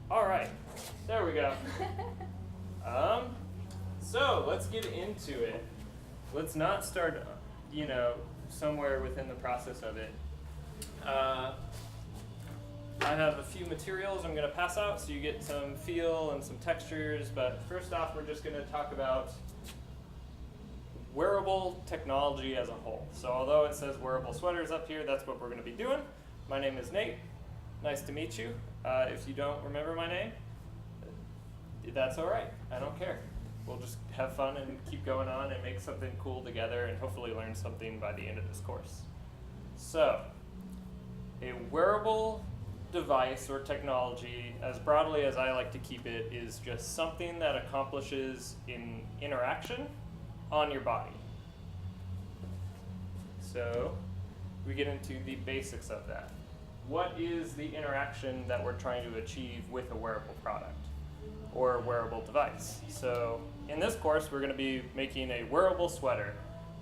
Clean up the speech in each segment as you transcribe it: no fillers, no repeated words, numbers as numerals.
All right, there we go. So let's get into it. Let's not start, somewhere within the process of it. I have a few materials I'm going to pass out so you get some feel and some textures, but first off we're just going to talk about wearable technology as a whole. So although it says wearable sweaters up here, that's what we're going to be doing. My name is Nate. Nice to meet you. If you don't remember my name, that's all right. I don't care. We'll just have fun and keep going on and make something cool together and hopefully learn something by the end of this course. So, a wearable device or technology, as broadly as I like to keep it, is just something that accomplishes in interaction on your body. So, we get into the basics of that. What is the interaction that we're trying to achieve with a wearable product or wearable device? So in this course, we're going to be making a wearable sweater.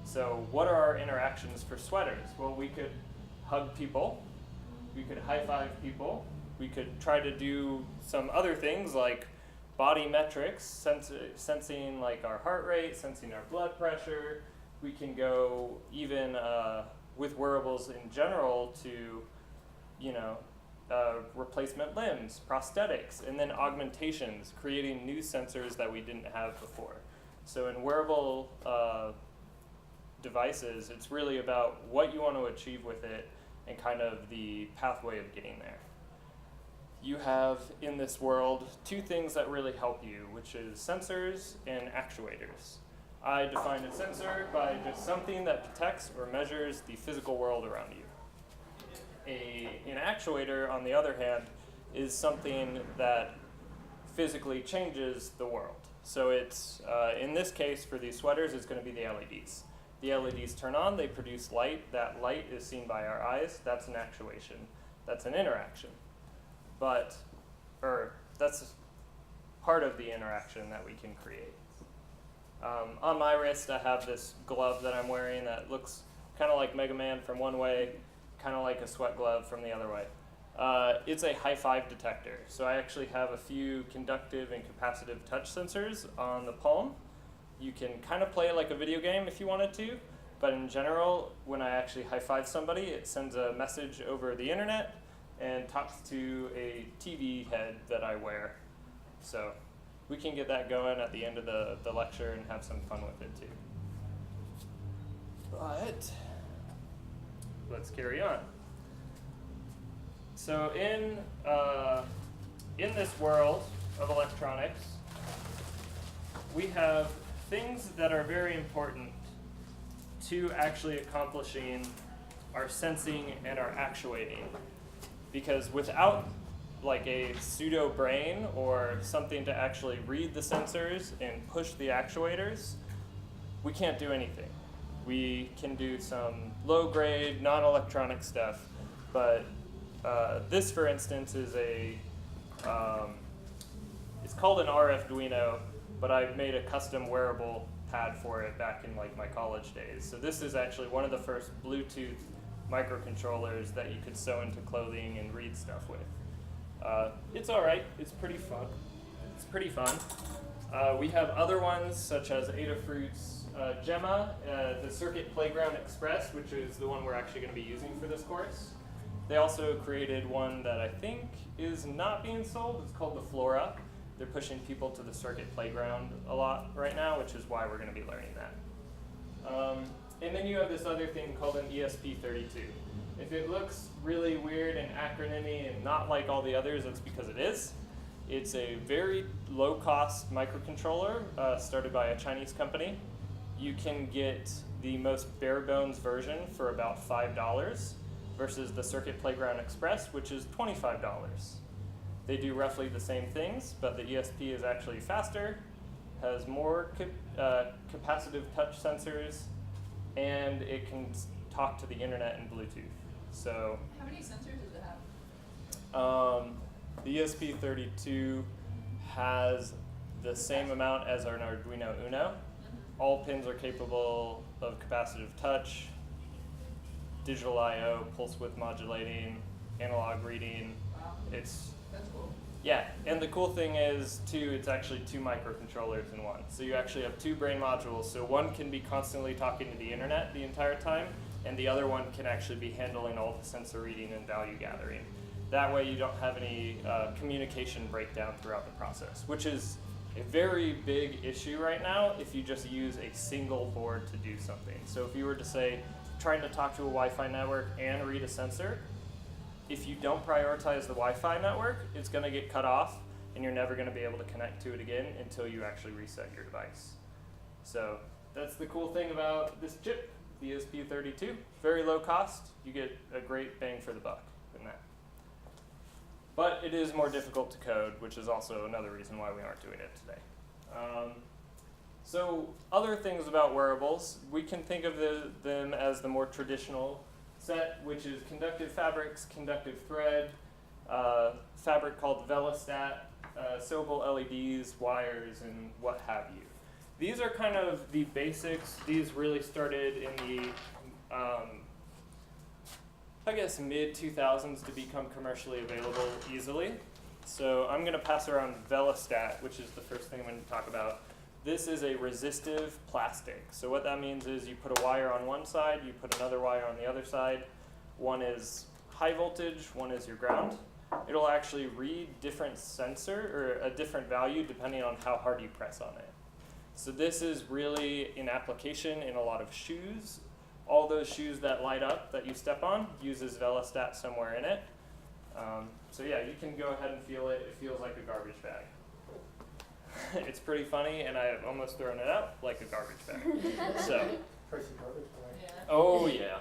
So what are our interactions for sweaters? Well, we could hug people, we could high-five people, we could try to do some other things like body metrics, sensing like our heart rate, sensing our blood pressure. We can go even with wearables in general to replacement limbs, prosthetics, and then augmentations, creating new sensors that we didn't have before. So in wearable devices, it's really about what you want to achieve with it and kind of the pathway of getting there. You have, in this world, two things that really help you, which is sensors and actuators. I define a sensor by just something that detects or measures the physical world around you. An actuator, on the other hand, is something that physically changes the world. So it's, in this case, for these sweaters, it's going to be the LEDs. The LEDs turn on, they produce light. That light is seen by our eyes. That's an actuation. That's an interaction. That's part of the interaction that we can create. On my wrist, I have this glove that I'm wearing that looks kind of like Mega Man from one way, kind of like a sweat glove from the other way. It's a high-five detector. So I actually have a few conductive and capacitive touch sensors on the palm. You can kind of play it like a video game if you wanted to, but in general, when I actually high-five somebody, it sends a message over the internet and talks to a TV head that I wear. So we can get that going at the end of the lecture and have some fun with it too. But let's carry on. So in this world of electronics, we have things that are very important to actually accomplishing our sensing and our actuating. Because without like a pseudo brain or something to actually read the sensors and push the actuators, we can't do anything. We can do some low-grade, non-electronic stuff, but this, for instance, is it's called an Arduino, but I made a custom wearable pad for it back in like my college days. So this is actually one of the first Bluetooth microcontrollers that you could sew into clothing and read stuff with. It's all right. It's pretty fun. We have other ones such as Adafruit's Gemma, the Circuit Playground Express, which is the one we're actually going to be using for this course. They also created one that I think is not being sold. It's called the Flora. They're pushing people to the Circuit Playground a lot right now, which is why we're going to be learning that. And then you have this other thing called an ESP32. If it looks really weird and acronymy and not like all the others, that's because it is. It's a very low-cost microcontroller started by a Chinese company. You can get the most bare-bones version for about $5 versus the Circuit Playground Express, which is $25. They do roughly the same things, but the ESP is actually faster, has more capacitive touch sensors, and it can talk to the internet and Bluetooth. So, how many sensors does it have? The ESP32 has the same amount as our Arduino Uno. All pins are capable of capacitive touch, digital I/O, pulse width modulating, analog reading. Wow. That's cool. Yeah, And the cool thing is, too, it's actually 2 microcontrollers in one. So you actually have 2 brain modules. So one can be constantly talking to the internet the entire time, and the other one can actually be handling all the sensor reading and value gathering. That way you don't have any communication breakdown throughout the process, which is a very big issue right now if you just use a single board to do something. So if you were to say, trying to talk to a Wi-Fi network and read a sensor, if you don't prioritize the Wi-Fi network, it's going to get cut off, and you're never going to be able to connect to it again until you actually reset your device. So that's the cool thing about this chip, the ESP32. Very low cost. You get a great bang for the buck in that. But it is more difficult to code, which is also another reason why we aren't doing it today. So other things about wearables, we can think of them as the more traditional set, which is conductive fabrics, conductive thread, fabric called Velostat, sewable LEDs, wires, and what have you. These are kind of the basics. These really started in the, I guess, mid-2000s to become commercially available easily. So I'm going to pass around Velostat, which is the first thing I'm going to talk about. This is a resistive plastic. So what that means is you put a wire on one side, you put another wire on the other side. One is high voltage, one is your ground. It'll actually read different sensor, or a different value depending on how hard you press on it. So this is really in application in a lot of shoes. All those shoes that light up that you step on uses Velostat somewhere in it. So yeah, you can go ahead and feel it. It feels like a garbage bag. It's pretty funny, and I've almost thrown it out like a garbage bag. So. Oh yeah.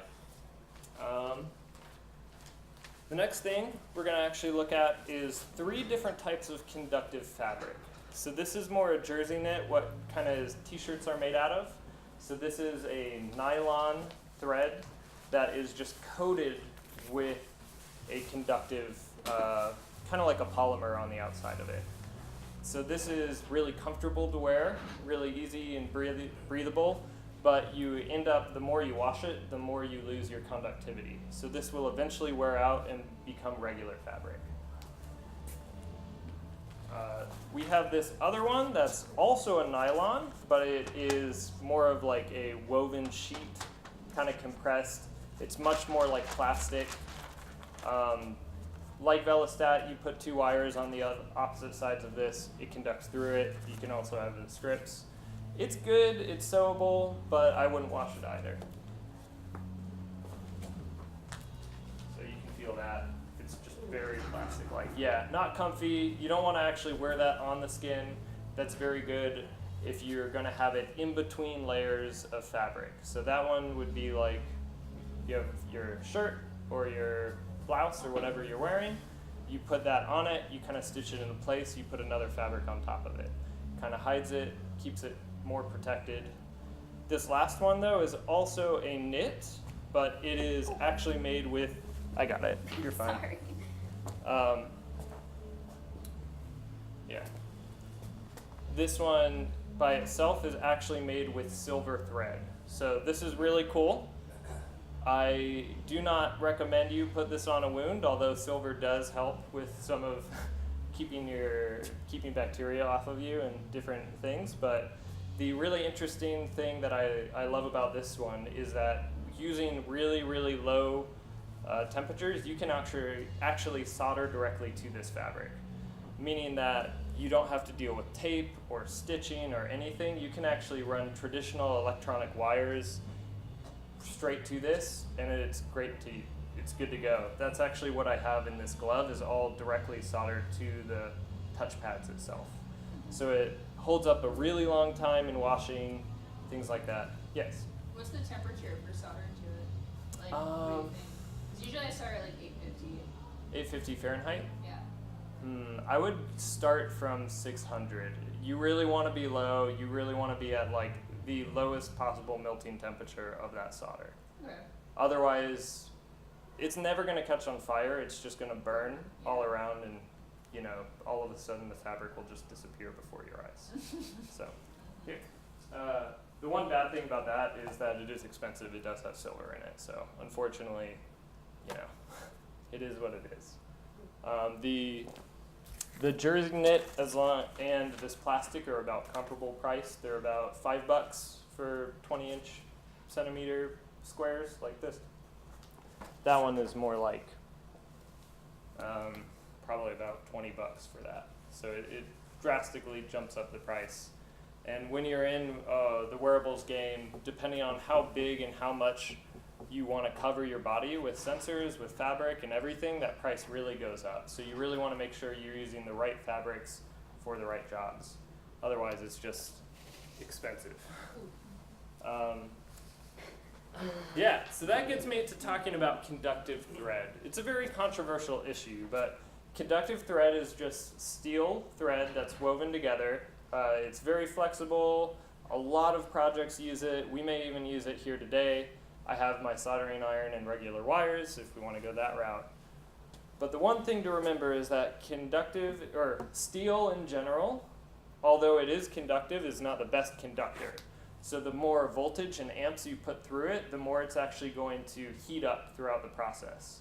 The next thing we're going to actually look at is 3 different types of conductive fabric. So this is more a jersey knit, what kind of t-shirts are made out of. So this is a nylon thread that is just coated with a conductive, kind of like a polymer on the outside of it. So this is really comfortable to wear, really easy and breathable, but you end up, the more you wash it, the more you lose your conductivity. So this will eventually wear out and become regular fabric. We have this other one that's also a nylon, but it is more of like a woven sheet, kind of compressed. It's much more like plastic. Like Velostat, you put 2 wires on the opposite sides of this. It conducts through it. You can also have the strips. It's good, it's sewable, but I wouldn't wash it either. So you can feel that. It's just very plastic-like. Yeah, not comfy. You don't want to actually wear that on the skin. That's very good if you're going to have it in between layers of fabric. So that one would be like you have your shirt or your blouse or whatever you're wearing. You put that on it, you kind of stitch it into place, you put another fabric on top of it. Kind of hides it, keeps it more protected. This last one though is also a knit, but it is actually made with, I got it, you're fine. Sorry. Yeah. This one by itself is actually made with silver thread. So this is really cool. I do not recommend you put this on a wound, although silver does help with some of keeping bacteria off of you and different things. But the really interesting thing that I love about this one is that using really, really low temperatures, you can actually solder directly to this fabric, meaning that you don't have to deal with tape or stitching or anything. You can actually run traditional electronic wires straight to this, and it's good to go. That's actually what I have in this glove, is all directly soldered to the touch pads itself. So it holds up a really long time in washing, things like that. Yes? What's the temperature for soldering to it? Like, what do you think? 'Cause usually I start at like 850. 850 Fahrenheit? Yeah. I would start from 600. You really want to be low. You really want to be at like the lowest possible melting temperature of that solder. Okay. Otherwise, it's never going to catch on fire. It's just going to burn all around, and all of a sudden the fabric will just disappear before your eyes. So, here. The one bad thing about that is that it is expensive. It does have silver in it. So, unfortunately, it is what it is. The jersey knit and this plastic are about comparable price. They're about $5 for 20-inch centimeter squares like this. That one is more like probably about $20 for that. So it drastically jumps up the price. And when you're in the wearables game, depending on how big and how much you want to cover your body with sensors, with fabric and everything, that price really goes up. So you really want to make sure you're using the right fabrics for the right jobs. Otherwise, it's just expensive. Yeah, so that gets me to talking about conductive thread. It's a very controversial issue, but conductive thread is just steel thread that's woven together. It's very flexible. A lot of projects use it. We may even use it here today. I have my soldering iron and regular wires if we want to go that route. But the one thing to remember is that steel in general, although it is conductive, is not the best conductor. So the more voltage and amps you put through it, the more it's actually going to heat up throughout the process.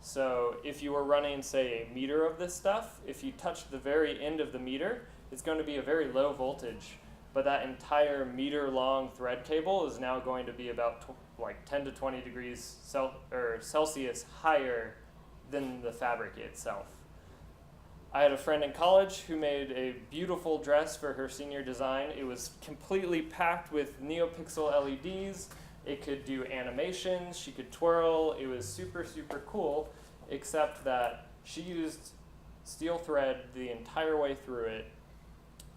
So if you were running, say, a meter of this stuff, if you touch the very end of the meter, it's going to be a very low voltage. But that entire meter-long thread cable is now going to be about 10 to 20 degrees Celsius higher than the fabric itself. I had a friend in college who made a beautiful dress for her senior design. It was completely packed with NeoPixel LEDs. It could do animations. She could twirl. It was super, super cool, except that she used steel thread the entire way through it.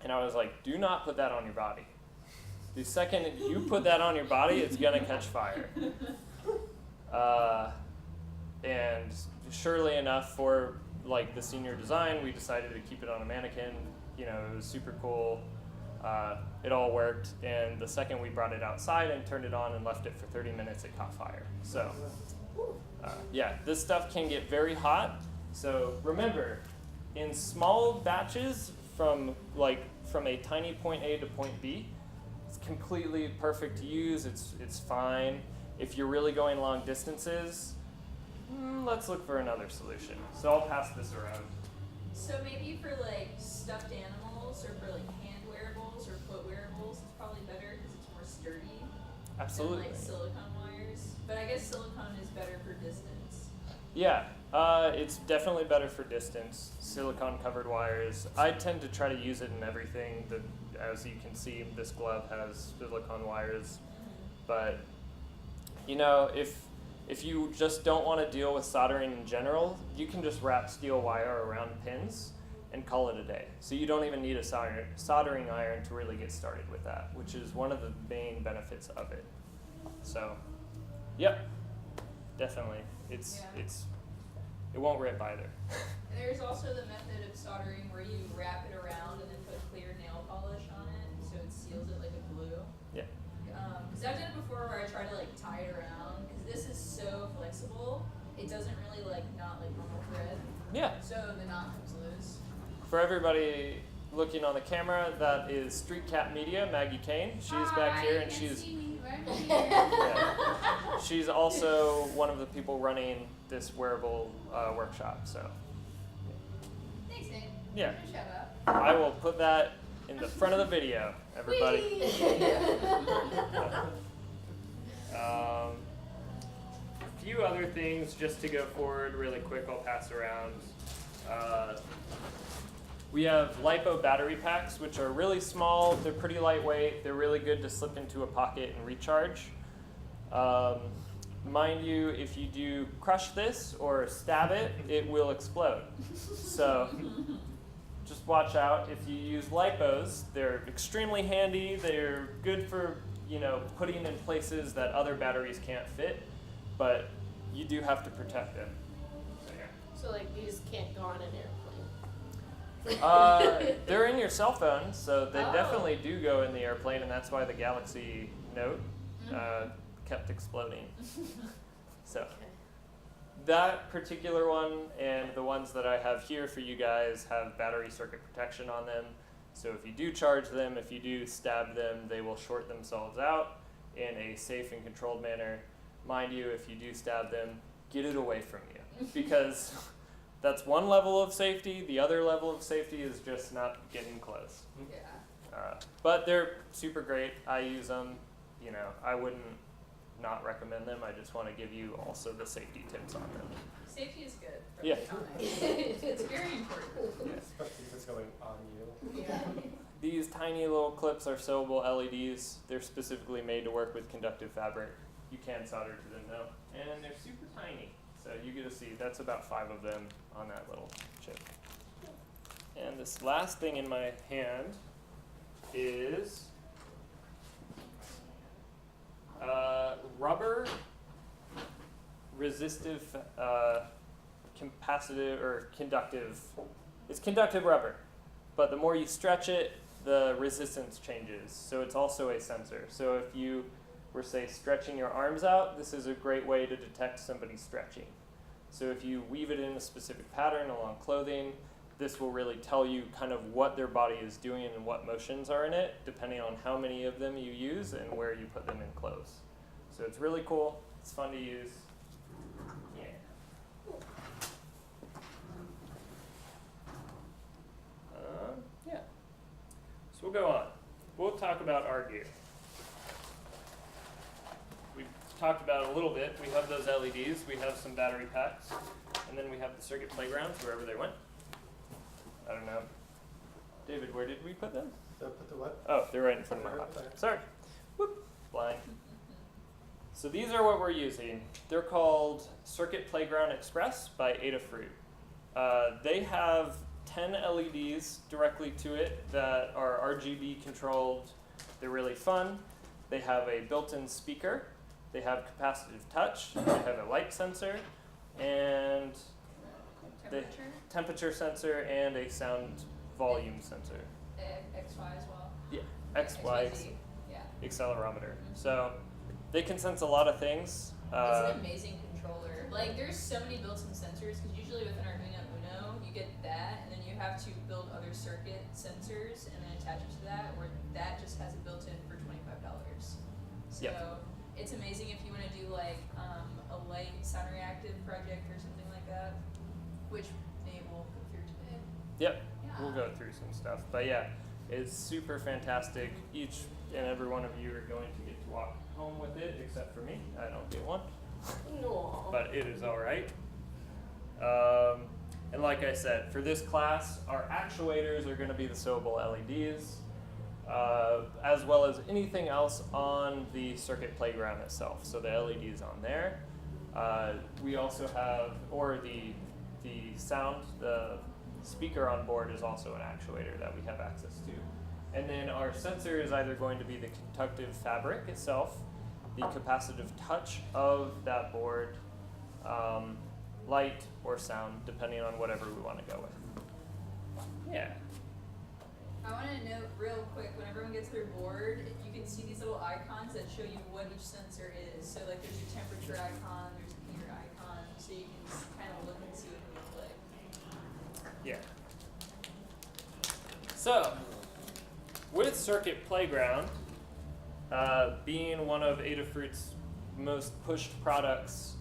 And I was like, do not put that on your body. The second you put that on your body, it's going to catch fire. And surely enough, for the senior design, we decided to keep it on a mannequin. It was super cool. It all worked. And the second we brought it outside and turned it on and left it for 30 minutes, it caught fire. So yeah, this stuff can get very hot. So remember, in small batches from a tiny point A to point B, it's completely perfect to use. It's fine. If you're really going long distances, let's look for another solution. So I'll pass this around. So maybe for stuffed animals or for hand wearables or foot wearables, it's probably better because it's more sturdy. Absolutely. Than silicone wires. But I guess silicone is better for distance. Yeah, it's definitely better for distance. Silicone covered wires. I tend to try to use it in everything. As you can see, this glove has silicone wires. But if you just don't want to deal with soldering in general, you can just wrap steel wire around pins and call it a day. So you don't even need a soldering iron to really get started with that, which is one of the main benefits of it. So, yep, definitely. It won't rip either. And there's also the method of soldering where you wrap it around and then put clear nail polish on it so it seals it like a glue. Yeah. Because I've done it before where I try to tie it around because this is so flexible. It doesn't really knot like normal thread. Yeah. So the knot comes loose. For everybody looking on the camera, that is Streetcat.media, Maggie Kane. She's back here, and she's also one of the people running this wearable workshop. So. Thanks, Nate. Yeah. Shout out. I will put that in the front of the video, everybody. A few other things just to go forward really quick, I'll pass around. We have Lipo battery packs, which are really small. They're pretty lightweight. They're really good to slip into a pocket and recharge. Mind you, if you do crush this or stab it, it will explode. So just watch out. If you use Lipos, they're extremely handy. They're good for putting in places that other batteries can't fit, but you do have to protect them. So these can't go on an airplane? They're in your cell phone, so they definitely do go in the airplane, and that's why the Galaxy Note kept exploding. So that particular one and the ones that I have here for you guys have battery circuit protection on them. So if you do charge them, if you do stab them, they will short themselves out in a safe and controlled manner. Mind you, if you do stab them, get it away from you, because That's one level of safety. The other level of safety is just not getting close. Yeah. But they're super great. I use them. You know, I wouldn't not recommend them. I just want to give you also the safety tips on them. Safety is good. For Yeah. it's very important. Especially if it's going on you. Yeah. These tiny little clips are sewable LEDs. They're specifically made to work with conductive fabric. You can solder to them though. And they're super tiny. So you get to see, that's about 5 of them on that little chip. And this last thing in my hand is rubber resistive capacitive or conductive. It's conductive rubber, but the more you stretch it, the resistance changes. So it's also a sensor. So if you were, say, stretching your arms out, this is a great way to detect somebody stretching. So if you weave it in a specific pattern along clothing, this will really tell you kind of what their body is doing and what motions are in it, depending on how many of them you use and where you put them in clothes. So it's really cool. It's fun to use. Yeah. Yeah. So we'll go on. We'll talk about our gear. We've talked about it a little bit. We have those LEDs. We have some battery packs. And then we have the circuit playgrounds wherever they went. I don't know. David, where did we put them? Put the what? Oh, they're right in front of my laptop. Sorry. Whoop. Blind. So these are what we're using. They're called Circuit Playground Express by Adafruit. They have 10 LEDs directly to it that are RGB controlled. They're really fun. They have a built-in speaker. They have capacitive touch. They have a light sensor and the temperature sensor and a sound volume sensor. XY as well. Yeah, XY XYZ. Yeah. accelerometer. So they can sense a lot of things. It's an amazing controller. Like, there's so many built-in sensors, because usually with an Arduino Uno, you get that, and then you have to build other circuit sensors and then attach it to that, where that just has it built in for $25. So Yep. it's amazing if you want to do, like, a light sound reactive project or something like that, which Nate will go through today. Yep, Yeah. we'll go through some stuff. But yeah, it's super fantastic. Each and every one of you are going to get to walk home with it, except for me. I don't get one. No. But it is all right. And like I said, for this class, our actuators are going to be the sewable LEDs, as well as anything else on the circuit playground itself. So the LEDs on there. We also have, or the sound, the speaker on board is also an actuator that we have access to. And then our sensor is either going to be the conductive fabric itself, the capacitive touch of that board, light or sound, depending on whatever we want to go with. Yeah. I want to note real quick, when everyone gets their board, you can see these little icons that show you what each sensor is. So like there's your temperature icon, there's a heater icon, so you can kind of look and see what they look like. Yeah. So, with Circuit Playground, being one of Adafruit's most pushed products,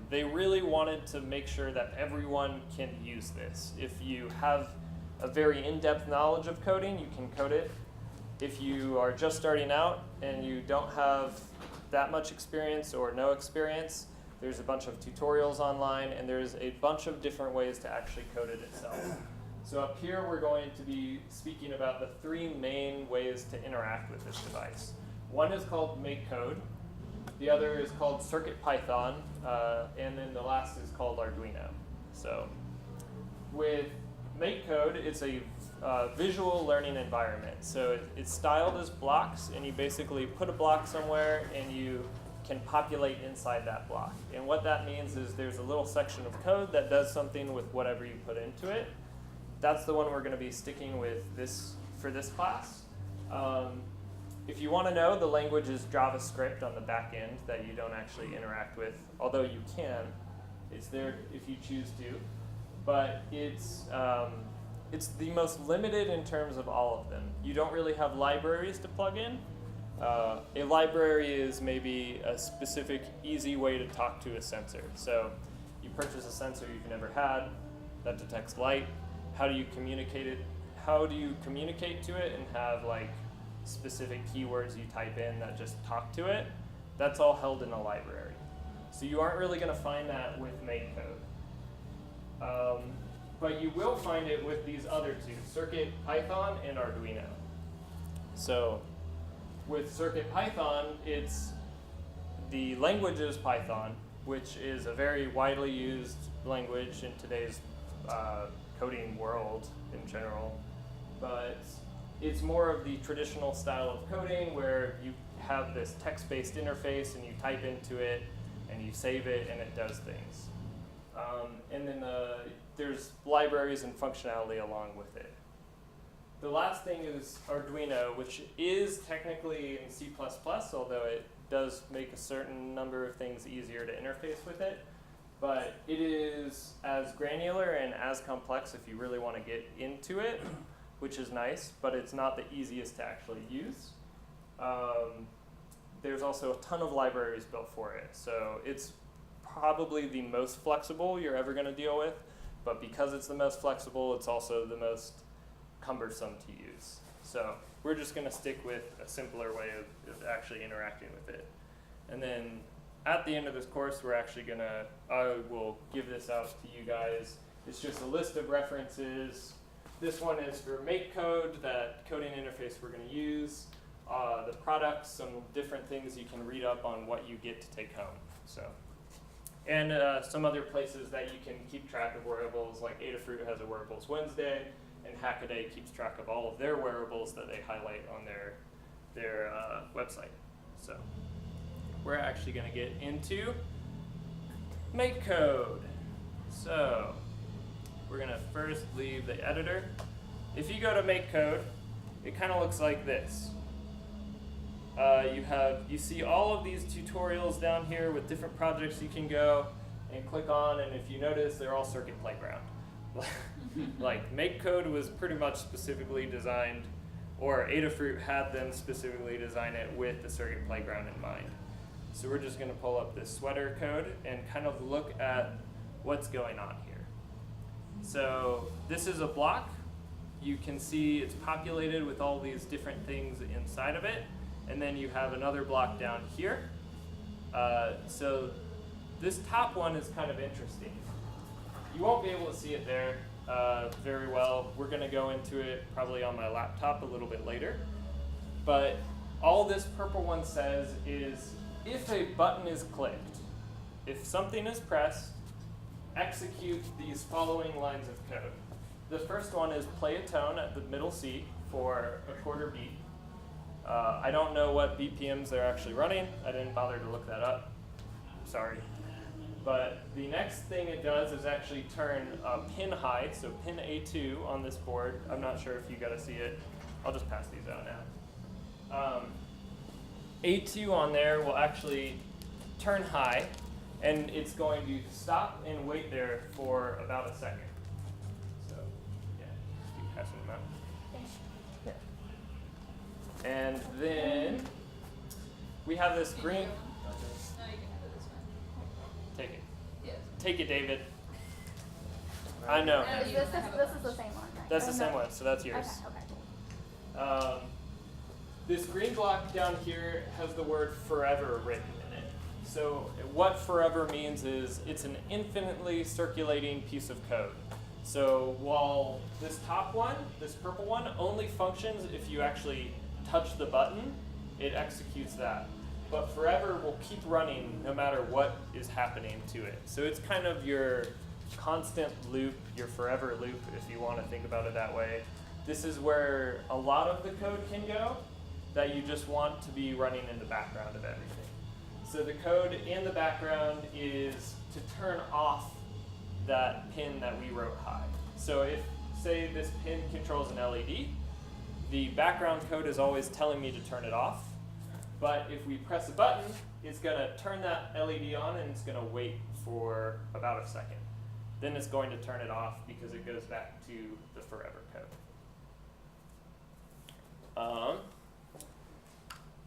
they really wanted to make sure that everyone can use this. If you have a very in-depth knowledge of coding, you can code it. If you are just starting out and you don't have that much experience or no experience, there's a bunch of tutorials online, and there's a bunch of different ways to actually code it itself. So up here, we're going to be speaking about the 3 main ways to interact with this device. One is called Make Code. The other is called CircuitPython, and then the last is called Arduino. So with Make Code, it's a visual learning environment. So it's styled as blocks, and you basically put a block somewhere and you can populate inside that block. And what that means is there's a little section of code that does something with whatever you put into it. That's the one we're going to be sticking with for this class. If you want to know, the language is JavaScript on the back end that you don't actually interact with, although you can. It's there if you choose to. But it's the most limited in terms of all of them. You don't really have libraries to plug in. A library is maybe a specific, easy way to talk to a sensor. So you purchase a sensor you've never had, that detects light. How do you communicate it? How do you communicate to it and have like specific keywords you type in that just talk to it? That's all held in a library. So you aren't really going to find that with MakeCode. But you will find it with these other two, CircuitPython and Arduino. So with CircuitPython, it's the language is Python, which is a very widely used language in today's coding world in general. But it's more of the traditional style of coding where you have this text-based interface and you type into it and you save it and it does things. And then there's libraries and functionality along with it. The last thing is Arduino, which is technically in C++, although it does make a certain number of things easier to interface with it. But it is as granular and as complex if you really want to get into it, which is nice, but it's not the easiest to actually use. There's also a ton of libraries built for it, so it's probably the most flexible you're ever going to deal with, but because it's the most flexible, it's also the most cumbersome to use. So we're just going to stick with a simpler way of actually interacting with it. And then at the end of this course, we're actually going to, I will give this out to you guys. It's just a list of references. This one is for MakeCode, that coding interface we're going to use. The products, some different things you can read up on what you get to take home. So, and some other places that you can keep track of wearables, like Adafruit has a Wearables Wednesday, and Hackaday keeps track of all of their wearables that they highlight on their website. So we're actually going to get into MakeCode. So we're going to first leave the editor. If you go to MakeCode, it kind of looks like this. You see all of these tutorials down here with different projects you can go and click on, and if you notice, they're all Circuit Playground. Like MakeCode was pretty much specifically designed, or Adafruit had them specifically design it with the Circuit Playground in mind. So we're just going to pull up this sweater code and kind of look at what's going on here. So this is a block. You can see it's populated with all these different things inside of it. And then you have another block down here. So this top one is kind of interesting. You won't be able to see it there very well. We're going to go into it probably on my laptop a little bit later. But all this purple one says is if a button is clicked, if something is pressed, execute these following lines of code. The first one is play a tone at the middle C for a quarter beat. I don't know what BPMs they're actually running. I didn't bother to look that up. Sorry. But the next thing it does is actually turn pin high, so pin A2 on this board. I'm not sure if you got to see it. I'll just pass these out now. A2 on there will actually turn high, and it's going to stop and wait there for about a second. So, yeah, just keep passing them out. And then we have this green. No, you can have it this one. Take it. Yes. Take it, David. I know. No, This you is can have a the bunch. same one, right? That's the Or same no? one, so that's yours. Okay, cool. This green block down here has the word forever written in it. So what forever means is it's an infinitely circulating piece of code. So while this top one, this purple one, only functions if you actually touch the button, it executes that. But forever will keep running no matter what is happening to it. So it's kind of your constant loop, your forever loop, if you want to think about it that way. This is where a lot of the code can go that you just want to be running in the background of everything. So the code in the background is to turn off that pin that we wrote high. So if, say, this pin controls an LED, the background code is always telling me to turn it off. But if we press a button, it's going to turn that LED on and it's going to wait for about a second. Then it's going to turn it off because it goes back to the forever code.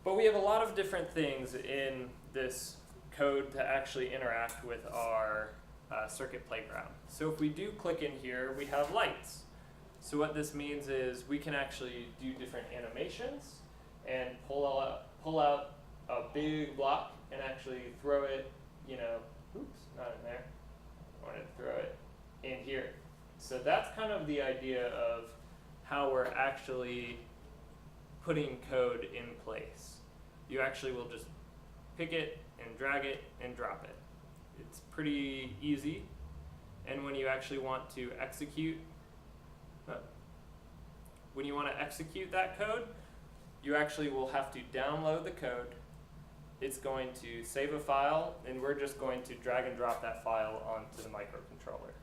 But we have a lot of different things in this code to actually interact with our circuit playground. So if we do click in here, we have lights. So what this means is we can actually do different animations and pull out a big block and actually throw it, you know, oops, not in there. I wanted to throw it in here. So that's kind of the idea of how we're actually putting code in place. You actually will just pick it and drag it and drop it. It's pretty easy. And when you actually want to execute, that code, you actually will have to download the code. It's going to save a file, and we're just going to drag and drop that file onto the microcontroller.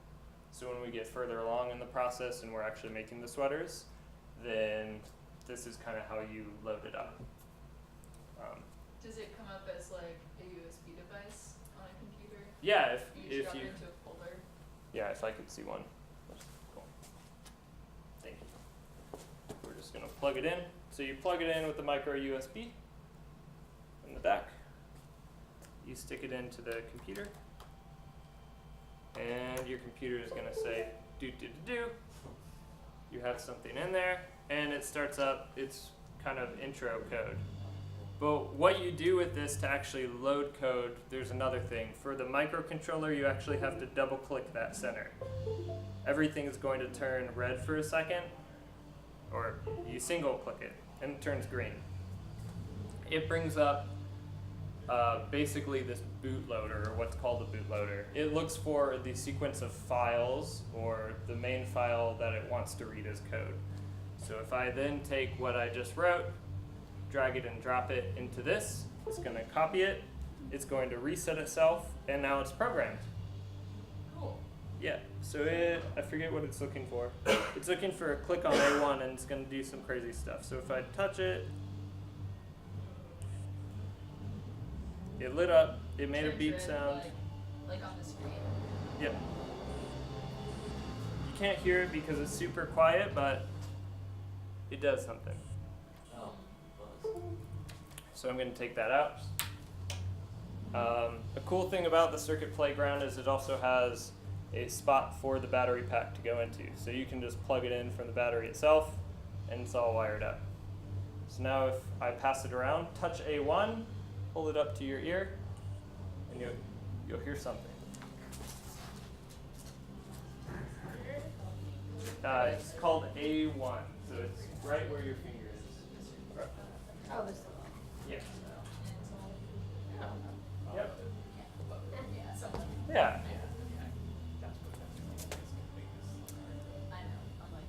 So when we get further along in the process and we're actually making the sweaters, then this is kind of how you load it up. Does it come up as like a USB device on a computer? Yeah, You just drop it into a folder. Yeah, if I could see one. That's cool. Thank you. We're just gonna plug it in. So you plug it in with the micro USB in the back. You stick it into the computer, and your computer is gonna say do do do do. You have something in there, and it starts up its kind of intro code. But what you do with this to actually load code, there's another thing. For the microcontroller, you actually have to double click that center. Everything is going to turn red for a second, or you single click it, and it turns green. It brings up basically this bootloader, or what's called a bootloader. It looks for the sequence of files, or the main file that it wants to read as code. So if I then take what I just wrote, drag it and drop it into this, it's going to copy it, it's going to reset itself, and now it's programmed. Cool. Yeah, so I forget what it's looking for. It's looking for a click on A1, and it's going to do some crazy stuff. So if I touch it, it lit up, it made a Turns beep red, sound. Like on the screen. Yep. You can't hear it because it's super quiet, but it does something. So I'm going to take that out. A cool thing about the circuit playground is it also has a spot for the battery pack to go into. So you can just plug it in from the battery itself, and it's all wired up. So now if I pass it around, touch A1, hold it up to your ear, and you'll hear something. It's called A1, so it's right where your finger is. Right. Oh, this. Yeah. Oh. Yep. Yeah, something. Yeah. I know. I'm like,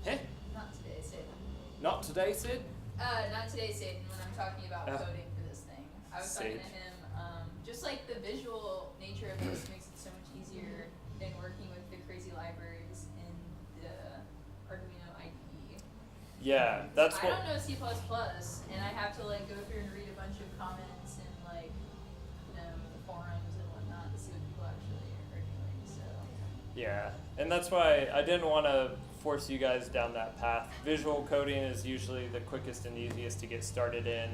Hey, not today, Satan. not today, Sid? Not today, Satan, when I'm talking about coding for this thing. I was talking Sage. to him, just like the visual nature of this makes it so much easier than working with the crazy libraries in the Arduino IDE. Yeah, that's I what. don't know C++, and I have to like go through and read a bunch of comments and like, the forums and whatnot to see what people actually are doing, so. Yeah, and that's why I didn't want to force you guys down that path. Visual coding is usually the quickest and easiest to get started in,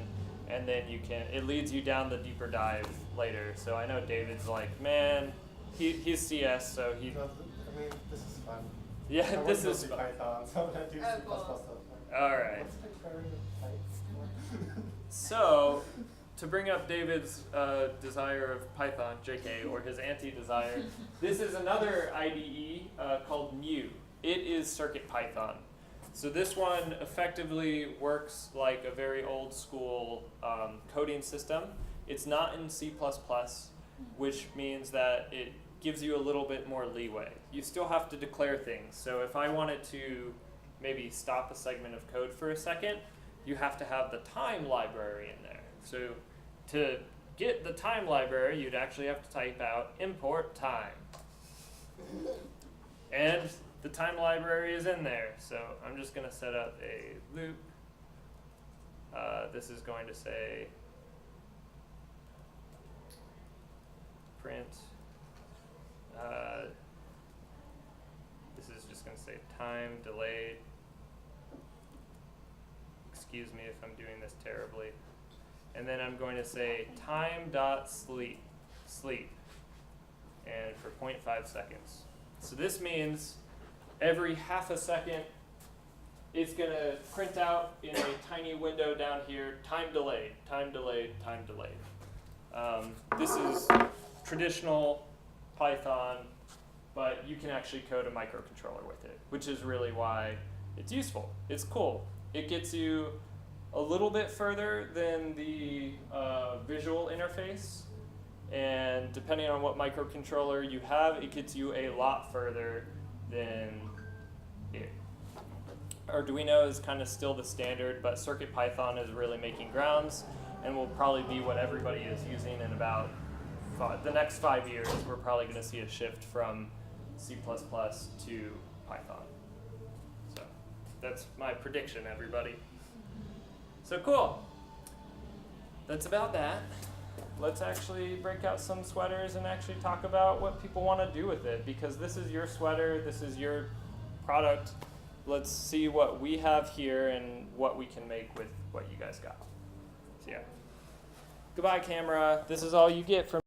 and then it leads you down the deeper dive later. So I know David's like, man, he's CS, so he. No, I mean, this is fun. Yeah, I this work is mostly fun. Python, so I do Oh, C++ cool. stuff. All right. What's my favorite type? So, to bring up David's desire of Python, JK, or his anti-desire, this is another IDE called Mu. It is CircuitPython. So this one effectively works like a very old school coding system. It's not in C++, which means that it gives you a little bit more leeway. You still have to declare things. So if I wanted to maybe stop a segment of code for a second, you have to have the time library in there. So to get the time library, you'd actually have to type out import time. And the time library is in there. So I'm just going to set up a loop. This is going to say print. This is just going to say time delayed. Excuse me if I'm doing this terribly. And then I'm going to say time.sleep. and for 0.5 seconds. So this means every half a second, it's going to print out in a tiny window down here, time delayed, time delayed, time delayed. This is traditional Python, but you can actually code a microcontroller with it, which is really why it's useful. It's cool. It gets you a little bit further than the visual interface, and depending on what microcontroller you have, it gets you a lot further than it. Arduino is kind of still the standard, but CircuitPython is really making grounds and will probably be what everybody is using in about the next 5 years. We're probably going to see a shift from C++ to Python. So that's my prediction, everybody. So cool. That's about that. Let's actually break out some sweaters and actually talk about what people want to do with it, because this is your sweater, this is your product. Let's see what we have here and what we can make with what you guys got. So yeah. Goodbye, camera. This is all you get from